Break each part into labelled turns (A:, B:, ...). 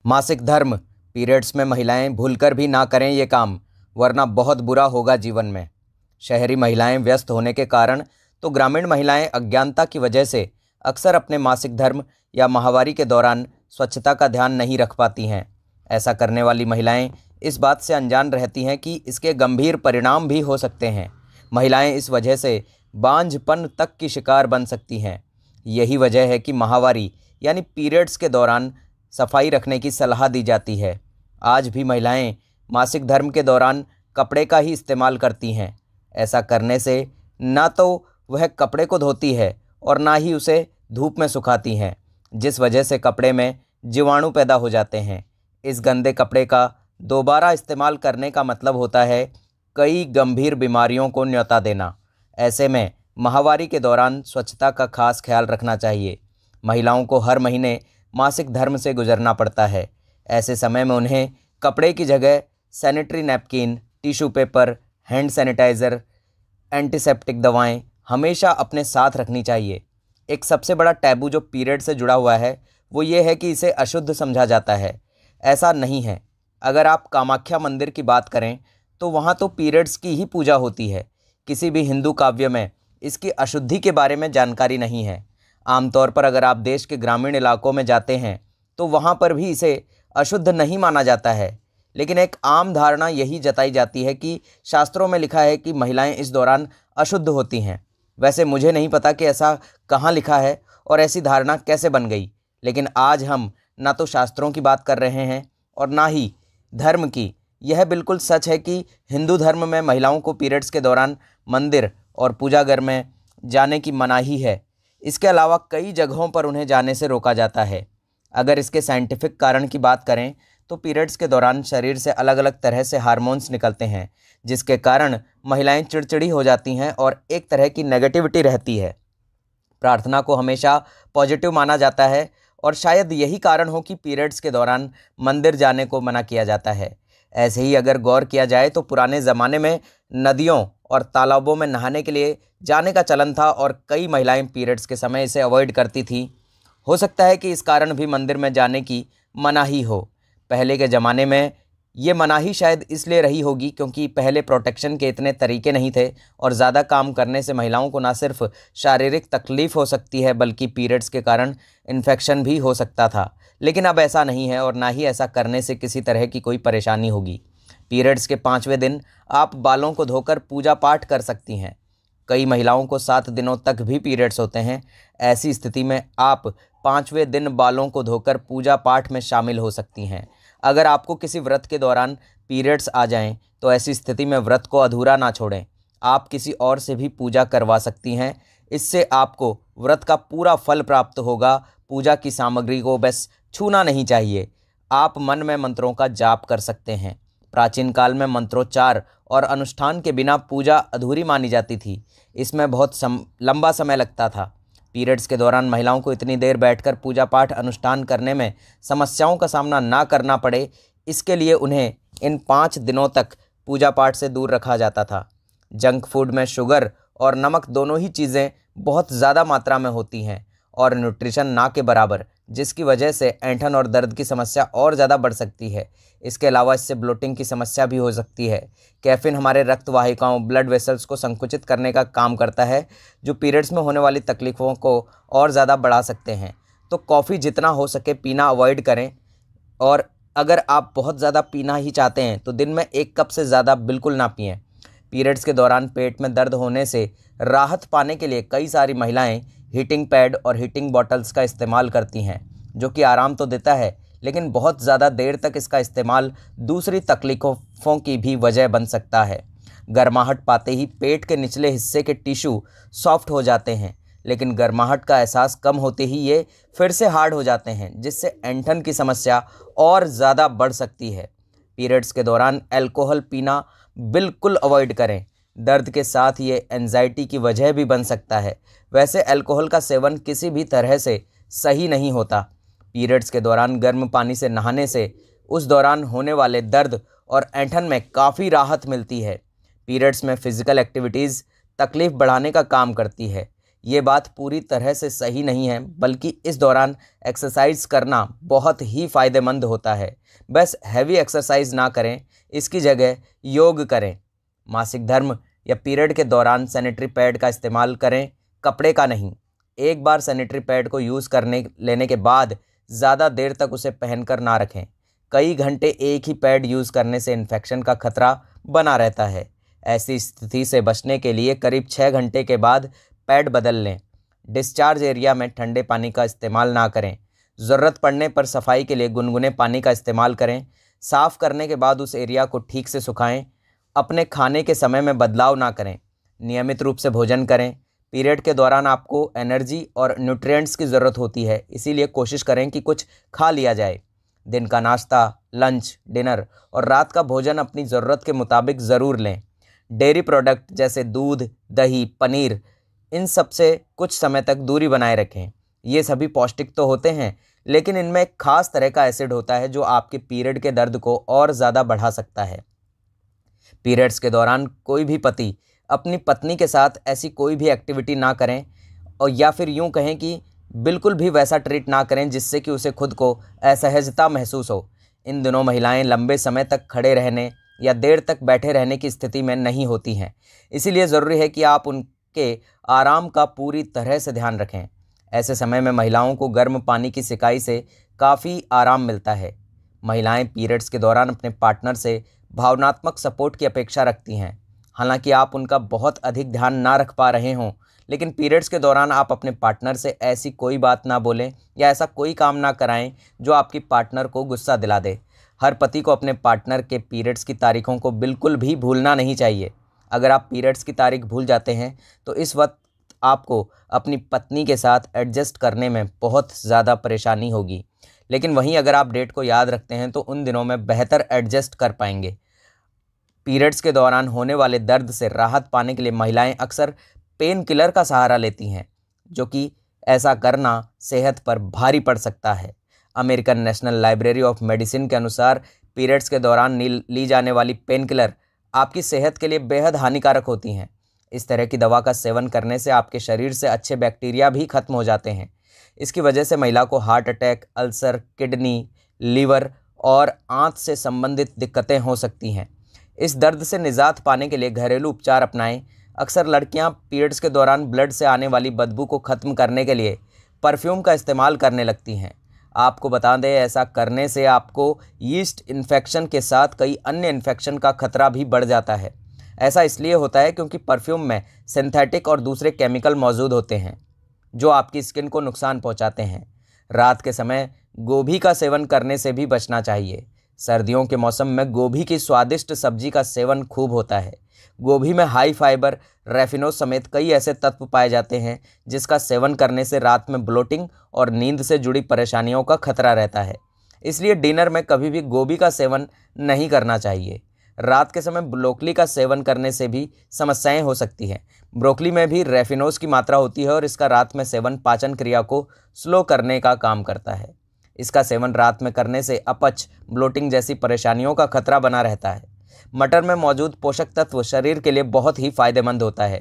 A: मासिक धर्म पीरियड्स में महिलाएं भूलकर भी ना करें ये काम, वरना बहुत बुरा होगा जीवन में। शहरी महिलाएं व्यस्त होने के कारण तो ग्रामीण महिलाएं अज्ञानता की वजह से अक्सर अपने मासिक धर्म या माहवारी के दौरान स्वच्छता का ध्यान नहीं रख पाती हैं। ऐसा करने वाली महिलाएं इस बात से अनजान रहती हैं कि इसके गंभीर परिणाम भी हो सकते हैं। महिलाएं इस वजह से बांझपन तक की शिकार बन सकती हैं। यही वजह है कि माहवारी यानी पीरियड्स के दौरान सफाई रखने की सलाह दी जाती है। आज भी महिलाएं मासिक धर्म के दौरान कपड़े का ही इस्तेमाल करती हैं। ऐसा करने से ना तो वह कपड़े को धोती है और ना ही उसे धूप में सुखाती हैं, जिस वजह से कपड़े में जीवाणु पैदा हो जाते हैं। इस गंदे कपड़े का दोबारा इस्तेमाल करने का मतलब होता है कई गंभीर बीमारियों को न्योता देना। ऐसे में माहवारी के दौरान स्वच्छता का खास ख्याल रखना चाहिए। महिलाओं को हर महीने मासिक धर्म से गुजरना पड़ता है। ऐसे समय में उन्हें कपड़े की जगह sanitary napkin, tissue paper, hand sanitiser, antiseptic दवाएं हमेशा अपने साथ रखनी चाहिए। एक सबसे बड़ा टैबू जो पीरियड से जुड़ा हुआ है वो ये है कि इसे अशुद्ध समझा जाता है। ऐसा नहीं है। अगर आप कामाख्या मंदिर की बात करें तो वहाँ तो पीरियड्स की ही पूजा होती है। किसी भी हिंदू काव्य में इसकी अशुद्धि के बारे में जानकारी नहीं है। आमतौर पर अगर आप देश के ग्रामीण इलाकों में जाते हैं तो वहाँ पर भी इसे अशुद्ध नहीं माना जाता है, लेकिन एक आम धारणा यही जताई जाती है कि शास्त्रों में लिखा है कि महिलाएं इस दौरान अशुद्ध होती हैं। वैसे मुझे नहीं पता कि ऐसा कहाँ लिखा है और ऐसी धारणा कैसे बन गई, लेकिन आज हम ना तो शास्त्रों की बात कर रहे हैं और ना ही धर्म की। यह बिल्कुल सच है कि हिंदू धर्म में महिलाओं को पीरियड्स के दौरान मंदिर और पूजाघर में जाने की मनाही है। इसके अलावा कई जगहों पर उन्हें जाने से रोका जाता है। अगर इसके साइंटिफिक कारण की बात करें तो पीरियड्स के दौरान शरीर से अलग अलग तरह से हार्मोन्स निकलते हैं, जिसके कारण महिलाएं चिड़चिड़ी हो जाती हैं और एक तरह की नेगेटिविटी रहती है। प्रार्थना को हमेशा पॉजिटिव माना जाता है और शायद यही कारण हो कि पीरियड्स के दौरान मंदिर जाने को मना किया जाता है। ऐसे ही अगर गौर किया जाए तो पुराने ज़माने में नदियों और तालाबों में नहाने के लिए जाने का चलन था और कई महिलाएं पीरियड्स के समय इसे अवॉइड करती थी। हो सकता है कि इस कारण भी मंदिर में जाने की मनाही हो। पहले के ज़माने में ये मनाही शायद इसलिए रही होगी क्योंकि पहले प्रोटेक्शन के इतने तरीके नहीं थे और ज़्यादा काम करने से महिलाओं को ना सिर्फ शारीरिक तकलीफ़ हो सकती है बल्कि पीरियड्स के कारण इन्फेक्शन भी हो सकता था। लेकिन अब ऐसा नहीं है और ना ही ऐसा करने से किसी तरह की कोई परेशानी होगी। पीरियड्स के 5वें दिन आप बालों को धोकर पूजा पाठ कर सकती हैं। कई महिलाओं को 7 दिनों तक भी पीरियड्स होते हैं। ऐसी स्थिति में आप 5वें दिन बालों को धोकर पूजा पाठ में शामिल हो सकती हैं। अगर आपको किसी व्रत के दौरान पीरियड्स आ जाएं तो ऐसी स्थिति में व्रत को अधूरा ना छोड़ें। आप किसी और से भी पूजा करवा सकती हैं। इससे आपको व्रत का पूरा फल प्राप्त होगा। पूजा की सामग्री को बस छूना नहीं चाहिए। आप मन में मंत्रों का जाप कर सकते हैं। प्राचीन काल में मंत्रोच्चार और अनुष्ठान के बिना पूजा अधूरी मानी जाती थी। इसमें बहुत लंबा समय लगता था। पीरियड्स के दौरान महिलाओं को इतनी देर बैठकर पूजा पाठ अनुष्ठान करने में समस्याओं का सामना ना करना पड़े, इसके लिए उन्हें इन 5 दिनों तक पूजा पाठ से दूर रखा जाता था। जंक फूड में शुगर और नमक दोनों ही चीज़ें बहुत ज़्यादा मात्रा में होती हैं और न्यूट्रिशन ना के बराबर, जिसकी वजह से ऐंठन और दर्द की समस्या और ज़्यादा बढ़ सकती है। इसके अलावा इससे ब्लोटिंग की समस्या भी हो सकती है। कैफीन हमारे रक्त वाहिकाओं ब्लड वेसल्स को संकुचित करने का काम करता है, जो पीरियड्स में होने वाली तकलीफ़ों को और ज़्यादा बढ़ा सकते हैं। तो कॉफ़ी जितना हो सके पीना अवॉइड करें और अगर आप बहुत ज़्यादा पीना ही चाहते हैं तो दिन में 1 कप से ज़्यादा बिल्कुल ना पिएँ। पीरियड्स के दौरान पेट में दर्द होने से राहत पाने के लिए कई सारी महिलाएं हीटिंग पैड और हीटिंग बॉटल्स का इस्तेमाल करती हैं, जो कि आराम तो देता है लेकिन बहुत ज़्यादा देर तक इसका इस्तेमाल दूसरी तकलीफ़ों की भी वजह बन सकता है। गर्माहट पाते ही पेट के निचले हिस्से के टिश्यू सॉफ्ट हो जाते हैं, लेकिन गर्माहट का एहसास कम होते ही ये फिर से हार्ड हो जाते हैं, जिससे ऐंठन की समस्या और ज़्यादा बढ़ सकती है। पीरियड्स के दौरान अल्कोहल पीना बिल्कुल अवॉइड करें। दर्द के साथ ये एंजाइटी की वजह भी बन सकता है। वैसे अल्कोहल का सेवन किसी भी तरह से सही नहीं होता। पीरियड्स के दौरान गर्म पानी से नहाने से उस दौरान होने वाले दर्द और ऐंठन में काफ़ी राहत मिलती है। पीरियड्स में फ़िज़िकल एक्टिविटीज़ तकलीफ़ बढ़ाने का काम करती है। ये बात पूरी तरह से सही नहीं है, बल्कि इस दौरान एक्सरसाइज करना बहुत ही फ़ायदेमंद होता है। बस हैवी एक्सरसाइज ना करें, इसकी जगह योग करें। मासिक धर्म या पीरियड के दौरान सैनिटरी पैड का इस्तेमाल करें, कपड़े का नहीं। एक बार सैनिटरी पैड को यूज़ करने लेने के बाद ज़्यादा देर तक उसे पहनकर ना रखें। कई घंटे एक ही पैड यूज़ करने से इन्फेक्शन का खतरा बना रहता है। ऐसी स्थिति से बचने के लिए करीब 6 घंटे के बाद पैड बदल लें। डिस्चार्ज एरिया में ठंडे पानी का इस्तेमाल ना करें। ज़रूरत पड़ने पर सफाई के लिए गुनगुने पानी का इस्तेमाल करें। साफ़ करने के बाद उस एरिया को ठीक से सुखाएं। अपने खाने के समय में बदलाव ना करें। नियमित रूप से भोजन करें। पीरियड के दौरान आपको एनर्जी और न्यूट्रिएंट्स की ज़रूरत होती है, इसीलिए कोशिश करें कि कुछ खा लिया जाए। दिन का नाश्ता, लंच, डिनर और रात का भोजन अपनी ज़रूरत के मुताबिक ज़रूर लें। डेयरी प्रोडक्ट जैसे दूध, दही, पनीर, इन सब से कुछ समय तक दूरी बनाए रखें। ये सभी पौष्टिक तो होते हैं, लेकिन इनमें एक खास तरह का एसिड होता है जो आपके पीरियड के दर्द को और ज़्यादा बढ़ा सकता है। पीरियड्स के दौरान कोई भी पति अपनी पत्नी के साथ ऐसी कोई भी एक्टिविटी ना करें, और या फिर यूँ कहें कि बिल्कुल भी वैसा ट्रीट ना करें जिससे कि उसे खुद को असहजता महसूस हो। इन दिनों महिलाएं लंबे समय तक खड़े रहने या देर तक बैठे रहने की स्थिति में नहीं होती हैं, इसीलिए ज़रूरी है कि आप उनके आराम का पूरी तरह से ध्यान रखें। ऐसे समय में महिलाओं को गर्म पानी की सिकाई से काफ़ी आराम मिलता है। महिलाएं पीरियड्स के दौरान अपने पार्टनर से भावनात्मक सपोर्ट की अपेक्षा रखती हैं। हालांकि आप उनका बहुत अधिक ध्यान ना रख पा रहे हों, लेकिन पीरियड्स के दौरान आप अपने पार्टनर से ऐसी कोई बात ना बोलें या ऐसा कोई काम ना कराएं जो आपकी पार्टनर को गुस्सा दिला दे। हर पति को अपने पार्टनर के पीरियड्स की तारीखों को बिल्कुल भी भूलना नहीं चाहिए। अगर आप पीरियड्स की तारीख भूल जाते हैं तो इस वक्त आपको अपनी पत्नी के साथ एडजस्ट करने में बहुत ज़्यादा परेशानी होगी, लेकिन वहीं अगर आप डेट को याद रखते हैं तो उन दिनों में बेहतर एडजस्ट कर पाएंगे। पीरियड्स के दौरान होने वाले दर्द से राहत पाने के लिए महिलाएं अक्सर पेन किलर का सहारा लेती हैं, जो कि ऐसा करना सेहत पर भारी पड़ सकता है। American national library of medicine के अनुसार पीरियड्स के दौरान ली जाने वाली पेन किलर आपकी सेहत के लिए बेहद हानिकारक होती हैं। इस तरह की दवा का सेवन करने से आपके शरीर से अच्छे बैक्टीरिया भी खत्म हो जाते हैं। इसकी वजह से महिला को heart attack, ulcer, kidney, liver और आंत से संबंधित दिक्कतें हो सकती हैं। इस दर्द से निजात पाने के लिए घरेलू उपचार अपनाएं। अक्सर लड़कियां पीरियड्स के दौरान ब्लड से आने वाली बदबू को ख़त्म करने के लिए परफ्यूम का इस्तेमाल करने लगती हैं। आपको बता दें, ऐसा करने से आपको यीस्ट इन्फेक्शन के साथ कई अन्य इन्फेक्शन का खतरा भी बढ़ जाता है। ऐसा इसलिए होता है क्योंकि परफ्यूम में सिंथेटिक और दूसरे केमिकल मौजूद होते हैं जो आपकी स्किन को नुकसान पहुंचाते हैं। रात के समय गोभी का सेवन करने से भी बचना चाहिए। सर्दियों के मौसम में गोभी की स्वादिष्ट सब्जी का सेवन खूब होता है। गोभी में हाई फाइबर, रेफिनो समेत कई ऐसे तत्व पाए जाते हैं जिसका सेवन करने से रात में ब्लोटिंग और नींद से जुड़ी परेशानियों का खतरा रहता है। इसलिए डिनर में कभी भी गोभी का सेवन नहीं करना चाहिए। रात के समय ब्रोकली का सेवन करने से भी समस्याएं हो सकती हैं। ब्रोकली में भी रेफिनोज की मात्रा होती है और इसका रात में सेवन पाचन क्रिया को स्लो करने का काम करता है। इसका सेवन रात में करने से अपच, ब्लोटिंग जैसी परेशानियों का खतरा बना रहता है। मटर में मौजूद पोषक तत्व शरीर के लिए बहुत ही फायदेमंद होता है,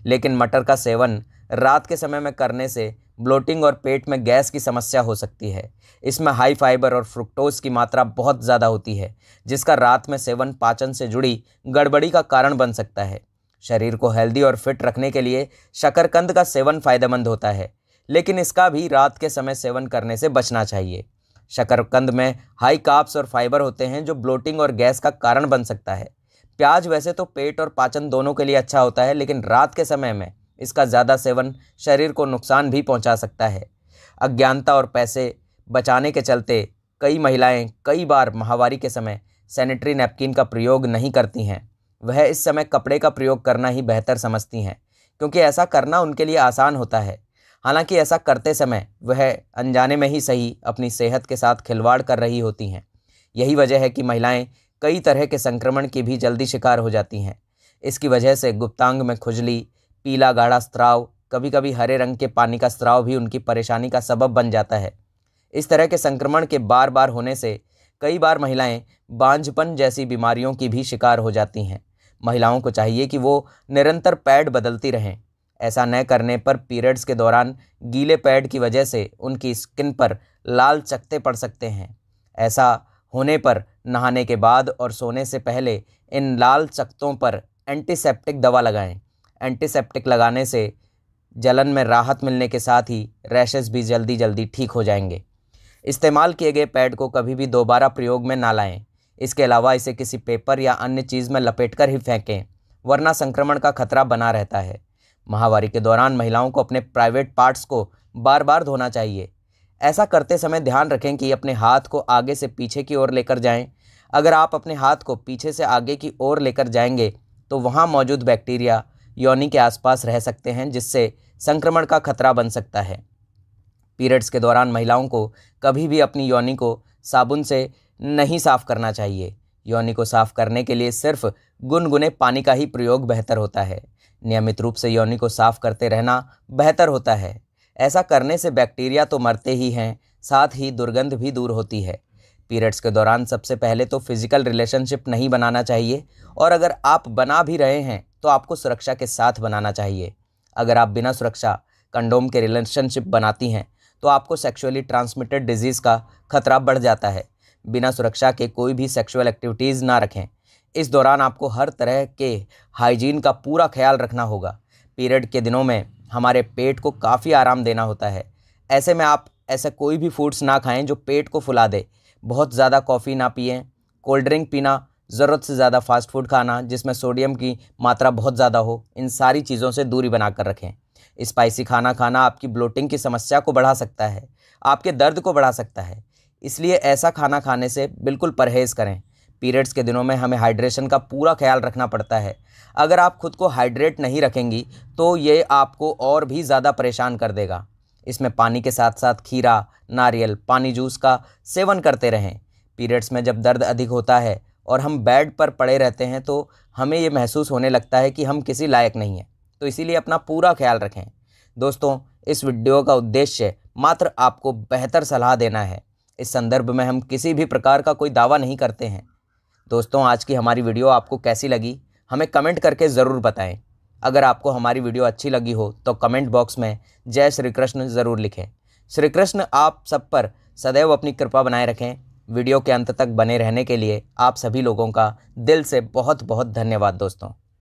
A: लेकिन मटर का सेवन रात के समय में करने से ब्लोटिंग और पेट में गैस की समस्या हो सकती है। इसमें हाई फाइबर और फ्रुक्टोज की मात्रा बहुत ज़्यादा होती है, जिसका रात में सेवन पाचन से जुड़ी गड़बड़ी का कारण बन सकता है। शरीर को हेल्दी और फिट रखने के लिए शकरकंद का सेवन फायदेमंद होता है, लेकिन इसका भी रात के समय सेवन करने से बचना चाहिए। शकरकंद में हाई कार्ब्स और फाइबर होते हैं जो ब्लोटिंग और गैस का कारण बन सकता है। प्याज वैसे तो पेट और पाचन दोनों के लिए अच्छा होता है, लेकिन रात के समय में इसका ज़्यादा सेवन शरीर को नुकसान भी पहुंचा सकता है। अज्ञानता और पैसे बचाने के चलते कई महिलाएं कई बार माहवारी के समय सैनिटरी नैपकिन का प्रयोग नहीं करती हैं। वह इस समय कपड़े का प्रयोग करना ही बेहतर समझती हैं, क्योंकि ऐसा करना उनके लिए आसान होता है। हालांकि ऐसा करते समय वह अनजाने में ही सही अपनी सेहत के साथ खिलवाड़ कर रही होती हैं। यही वजह है कि महिलाएं कई तरह के संक्रमण की भी जल्दी शिकार हो जाती हैं। इसकी वजह से गुप्तांग में खुजली, पीला गाढ़ा स्राव, कभी कभी हरे रंग के पानी का स्राव भी उनकी परेशानी का सबब बन जाता है। इस तरह के संक्रमण के बार बार होने से कई बार महिलाएं बांझपन जैसी बीमारियों की भी शिकार हो जाती हैं। महिलाओं को चाहिए कि वो निरंतर पैड बदलती रहें। ऐसा न करने पर पीरियड्स के दौरान गीले पैड की वजह से उनकी स्किन पर लाल चकत्ते पड़ सकते हैं। ऐसा होने पर नहाने के बाद और सोने से पहले इन लाल चकत्तों पर एंटीसेप्टिक दवा लगाएं। एंटीसेप्टिक लगाने से जलन में राहत मिलने के साथ ही रैशेस भी जल्दी जल्दी ठीक हो जाएंगे। इस्तेमाल किए गए पैड को कभी भी दोबारा प्रयोग में ना लाएं। इसके अलावा इसे किसी पेपर या अन्य चीज़ में लपेटकर ही फेंकें, वरना संक्रमण का खतरा बना रहता है। माहवारी के दौरान महिलाओं को अपने प्राइवेट पार्ट्स को बार बार धोना चाहिए। ऐसा करते समय ध्यान रखें कि अपने हाथ को आगे से पीछे की ओर लेकर जाएं। अगर आप अपने हाथ को पीछे से आगे की ओर लेकर जाएंगे तो वहां मौजूद बैक्टीरिया योनि के आसपास रह सकते हैं, जिससे संक्रमण का खतरा बन सकता है। पीरियड्स के दौरान महिलाओं को कभी भी अपनी योनि को साबुन से नहीं साफ करना चाहिए। योनि को साफ करने के लिए सिर्फ गुनगुने पानी का ही प्रयोग बेहतर होता है। नियमित रूप से योनि को साफ करते रहना बेहतर होता है। ऐसा करने से बैक्टीरिया तो मरते ही हैं, साथ ही दुर्गंध भी दूर होती है। पीरियड्स के दौरान सबसे पहले तो फिजिकल रिलेशनशिप नहीं बनाना चाहिए, और अगर आप बना भी रहे हैं तो आपको सुरक्षा के साथ बनाना चाहिए। अगर आप बिना सुरक्षा कंडोम के रिलेशनशिप बनाती हैं तो आपको सेक्सुअली ट्रांसमिटेड डिजीज़ का खतरा बढ़ जाता है। बिना सुरक्षा के कोई भी सेक्सुअल एक्टिविटीज़ ना रखें। इस दौरान आपको हर तरह के हाइजीन का पूरा ख्याल रखना होगा। पीरियड के दिनों में हमारे पेट को काफ़ी आराम देना होता है। ऐसे में आप ऐसे कोई भी फूड्स ना खाएं जो पेट को फुला दे। बहुत ज़्यादा कॉफ़ी ना पिएं, कोल्ड ड्रिंक पीना, ज़रूरत से ज़्यादा फास्ट फूड खाना जिसमें सोडियम की मात्रा बहुत ज़्यादा हो, इन सारी चीज़ों से दूरी बनाकर रखें। स्पाइसी खाना खाना आपकी ब्लोटिंग की समस्या को बढ़ा सकता है, आपके दर्द को बढ़ा सकता है, इसलिए ऐसा खाना खाने से बिल्कुल परहेज़ करें। पीरियड्स के दिनों में हमें हाइड्रेशन का पूरा ख्याल रखना पड़ता है। अगर आप खुद को हाइड्रेट नहीं रखेंगी तो ये आपको और भी ज़्यादा परेशान कर देगा। इसमें पानी के साथ साथ खीरा, नारियल, पानी जूस का सेवन करते रहें। पीरियड्स में जब दर्द अधिक होता है और हम बेड पर पड़े रहते हैं तो हमें ये महसूस होने लगता है कि हम किसी लायक नहीं हैं, तो इसीलिए अपना पूरा ख्याल रखें। दोस्तों, इस वीडियो का उद्देश्य मात्र आपको बेहतर सलाह देना है। इस संदर्भ में हम किसी भी प्रकार का कोई दावा नहीं करते हैं। दोस्तों, आज की हमारी वीडियो आपको कैसी लगी हमें कमेंट करके ज़रूर बताएं। अगर आपको हमारी वीडियो अच्छी लगी हो तो कमेंट बॉक्स में जय श्री कृष्ण ज़रूर लिखें। श्री कृष्ण आप सब पर सदैव अपनी कृपा बनाए रखें। वीडियो के अंत तक बने रहने के लिए आप सभी लोगों का दिल से बहुत बहुत धन्यवाद दोस्तों।